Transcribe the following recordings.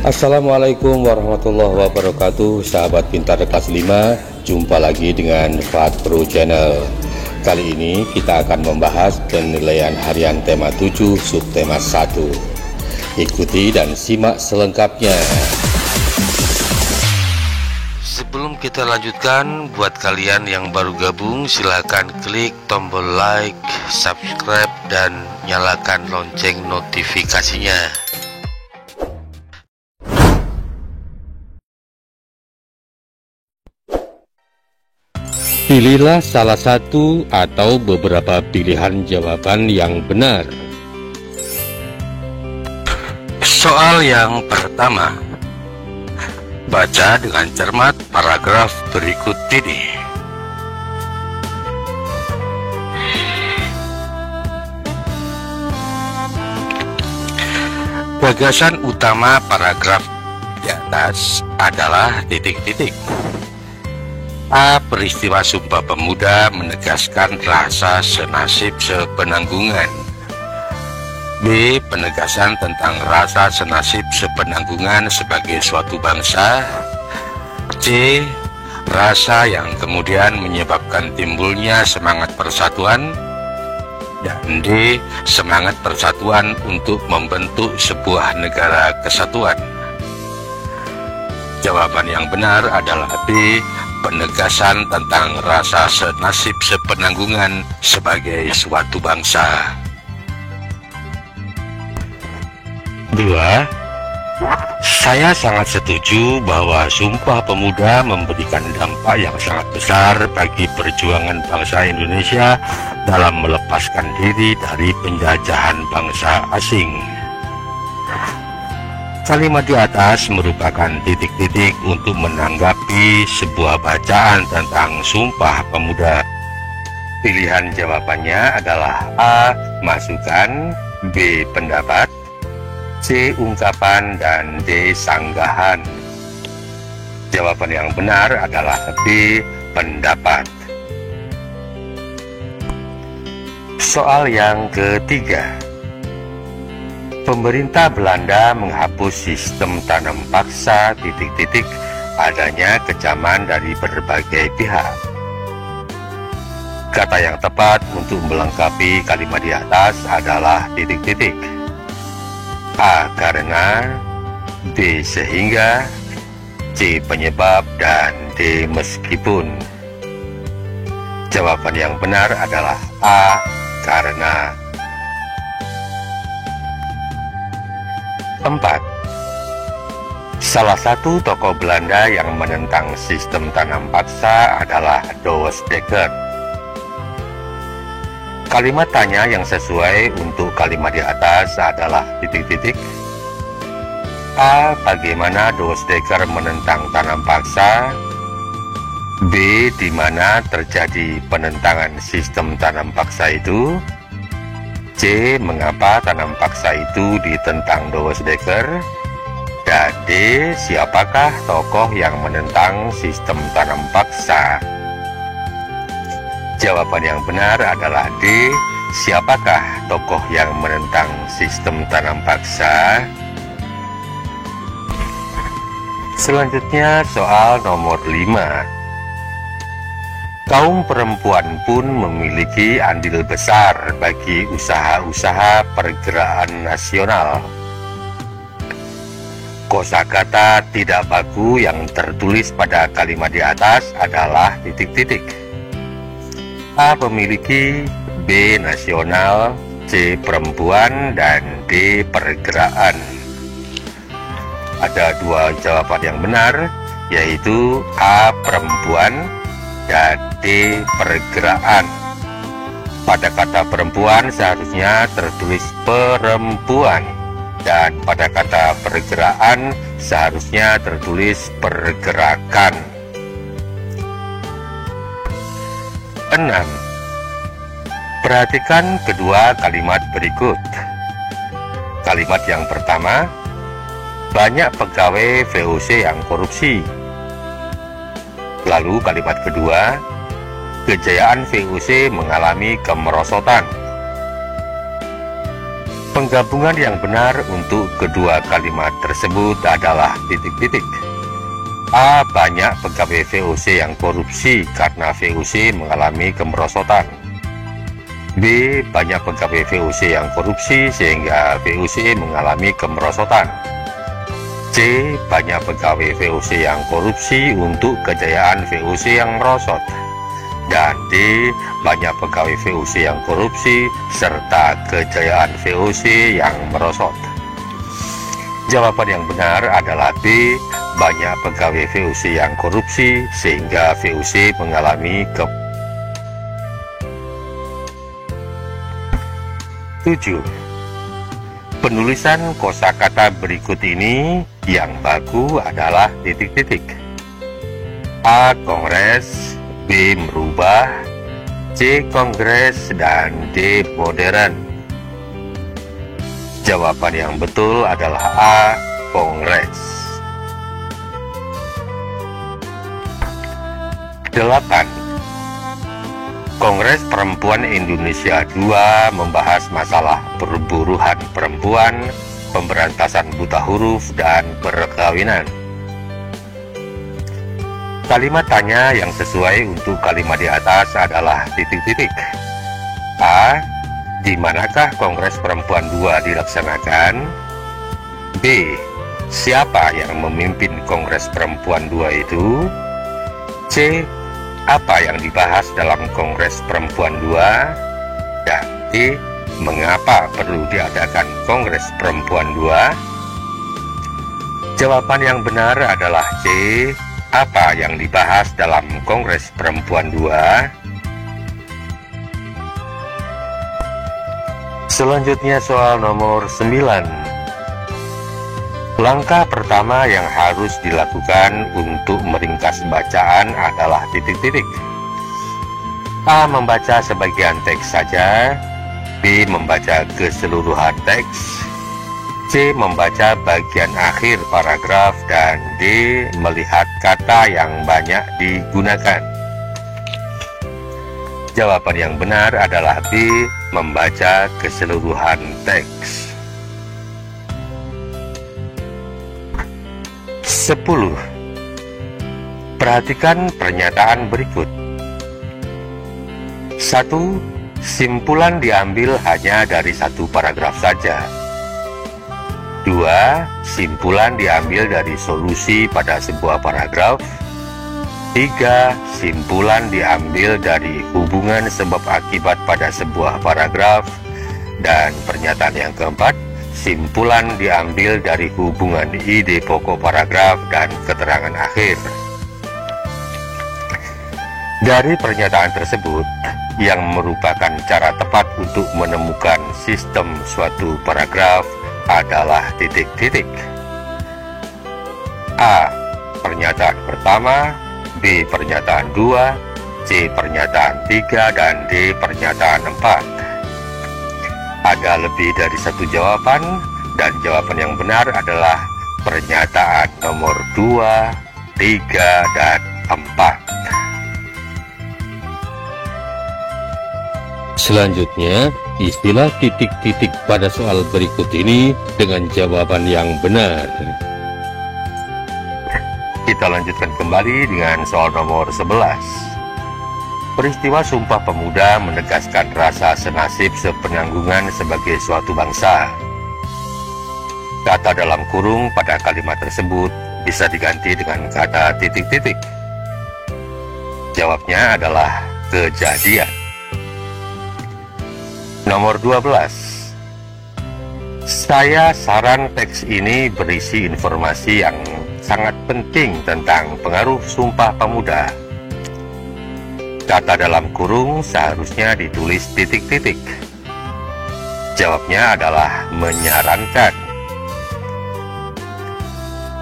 Assalamualaikum warahmatullahi wabarakatuh, sahabat pintar kelas 5. Jumpa lagi dengan Fat Pro Channel. Kali ini kita akan membahas penilaian harian tema 7 subtema 1. Ikuti dan simak selengkapnya. Sebelum kita lanjutkan, buat kalian yang baru gabung, silahkan klik tombol like, subscribe, dan nyalakan lonceng notifikasinya. Pilihlah salah satu atau beberapa pilihan jawaban yang benar. Soal yang pertama, baca dengan cermat paragraf berikut ini. Gagasan utama paragraf di atas adalah titik-titik. A. Peristiwa Sumpah Pemuda menegaskan rasa senasib sepenanggungan. B. Penegasan tentang rasa senasib sepenanggungan sebagai suatu bangsa. C. Rasa yang kemudian menyebabkan timbulnya semangat persatuan. Dan D. Semangat persatuan untuk membentuk sebuah negara kesatuan. Jawaban yang benar adalah B. Penegasan tentang rasa senasib sepenanggungan sebagai suatu bangsa. 2. Saya sangat setuju bahwa Sumpah Pemuda memberikan dampak yang sangat besar bagi perjuangan bangsa Indonesia dalam melepaskan diri dari penjajahan bangsa asing. Kalimat di atas merupakan titik-titik untuk menanggapi sebuah bacaan tentang Sumpah Pemuda. Pilihan jawabannya adalah A. Masukan, B. Pendapat, C. Ungkapan, dan D. Sanggahan. Jawaban yang benar adalah B. Pendapat. Soal yang ketiga, pemerintah Belanda menghapus sistem tanam paksa titik-titik adanya kecaman dari berbagai pihak. Kata yang tepat untuk melengkapi kalimat di atas adalah titik-titik. A. Karena, B. Sehingga, C. Penyebab, dan D. Meskipun. Jawaban yang benar adalah A. Karena. 4. Salah satu tokoh Belanda yang menentang sistem tanam paksa adalah Douwe Dekker. Kalimat tanya yang sesuai untuk kalimat di atas adalah titik-titik. A. Bagaimana Douwe Dekker menentang tanam paksa. B. Di mana terjadi penentangan sistem tanam paksa itu. C. Mengapa tanam paksa itu ditentang Douwe Dekker. Dan D. Siapakah tokoh yang menentang sistem tanam paksa. Jawaban yang benar adalah D. Siapakah tokoh yang menentang sistem tanam paksa? Selanjutnya soal nomor 5. Kaum perempuan pun memiliki andil besar bagi usaha-usaha pergerakan nasional. Kosakata tidak baku yang tertulis pada kalimat di atas adalah titik-titik. A. Memiliki, B. Nasional, C. Perempuan, dan D. Pergerakan. Ada dua jawaban yang benar, yaitu A. Perempuan dan D. Pergerakan. Pada kata perempuan seharusnya tertulis perempuan, dan pada kata pergerakan seharusnya tertulis pergerakan. 6. Perhatikan kedua kalimat berikut. Kalimat yang pertama, banyak pegawai VOC yang korupsi. Lalu kalimat kedua, kejayaan VOC mengalami kemerosotan. Penggabungan yang benar untuk kedua kalimat tersebut adalah titik-titik. A. Banyak pegawai VOC yang korupsi karena VOC mengalami kemerosotan. B. Banyak pegawai VOC yang korupsi sehingga VOC mengalami kemerosotan. C. Banyak pegawai VOC yang korupsi untuk kejayaan VOC yang merosot. Dan D. Banyak pegawai VOC yang korupsi serta kejayaan VOC yang merosot. Jawaban yang benar adalah B. Banyak pegawai VOC yang korupsi sehingga VOC mengalami 7. Penulisan kosakata berikut ini yang baku adalah titik-titik. A. Kongres, B. Merubah, C. Kongres, dan D. Modern. Jawaban yang betul adalah A. Kongres. 8. Kongres Perempuan Indonesia II membahas masalah perburuhan perempuan, pemberantasan buta huruf, dan perkawinan. Kalimat tanya yang sesuai untuk kalimat di atas adalah titik-titik. A. Di manakah Kongres Perempuan II dilaksanakan? B. Siapa yang memimpin Kongres Perempuan II itu? C. Apa yang dibahas dalam Kongres Perempuan II? Dan D. Mengapa perlu diadakan Kongres Perempuan II? Jawaban yang benar adalah C. Apa yang dibahas dalam Kongres Perempuan II? Selanjutnya soal nomor 9. Langkah pertama yang harus dilakukan untuk meringkas bacaan adalah titik-titik. A. Membaca sebagian teks saja. B. Membaca keseluruhan teks. C. Membaca bagian akhir paragraf. Dan D. Melihat kata yang banyak digunakan. Jawaban yang benar adalah B. Membaca keseluruhan teks. 10. Perhatikan pernyataan berikut. 1. Simpulan diambil hanya dari satu paragraf saja. 2. Simpulan diambil dari solusi pada sebuah paragraf. 3. Simpulan diambil dari hubungan sebab akibat pada sebuah paragraf. Dan pernyataan yang keempat, simpulan diambil dari hubungan ide pokok paragraf dan keterangan akhir. Dari pernyataan tersebut, yang merupakan cara tepat untuk menemukan sistem suatu paragraf adalah titik-titik. A. Pernyataan pertama, B. Pernyataan 2, C. Pernyataan 3, dan D. Pernyataan 4. Ada lebih dari satu jawaban, dan jawaban yang benar adalah pernyataan nomor 2, 3, dan 4. Selanjutnya, istilah titik-titik pada soal berikut ini dengan jawaban yang benar. Kita lanjutkan kembali dengan soal nomor 11. Peristiwa Sumpah Pemuda menegaskan rasa senasib sepenanggungan sebagai suatu bangsa. Kata dalam kurung pada kalimat tersebut bisa diganti dengan kata titik-titik. Jawabnya adalah kejadian. Nomor 12. Saya saran teks ini berisi informasi yang sangat penting tentang pengaruh Sumpah Pemuda. Kata dalam kurung seharusnya ditulis titik-titik. Jawabnya adalah menyarankan.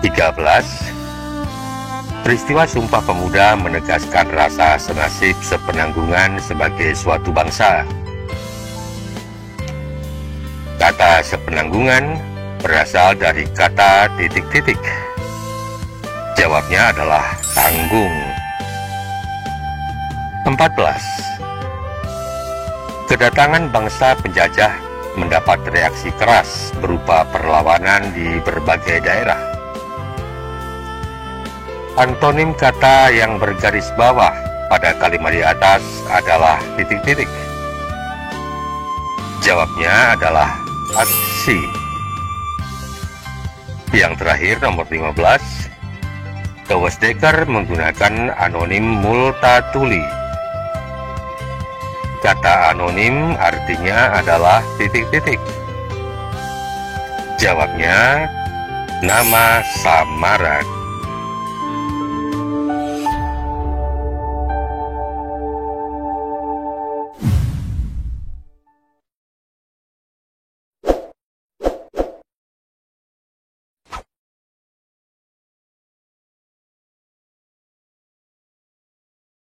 13. Peristiwa Sumpah Pemuda menegaskan rasa senasib sepenanggungan sebagai suatu bangsa. Kata sepenanggungan berasal dari kata titik-titik. Jawabnya adalah tanggung. 14. Kedatangan bangsa penjajah mendapat reaksi keras berupa perlawanan di berbagai daerah. Antonim kata yang bergaris bawah pada kalimat di atas adalah titik-titik. Jawabnya adalah aksi. Yang terakhir, nomor 15. Dewesdecker menggunakan anonim multatuli. Kata anonim artinya adalah titik-titik. Jawabnya nama samaran.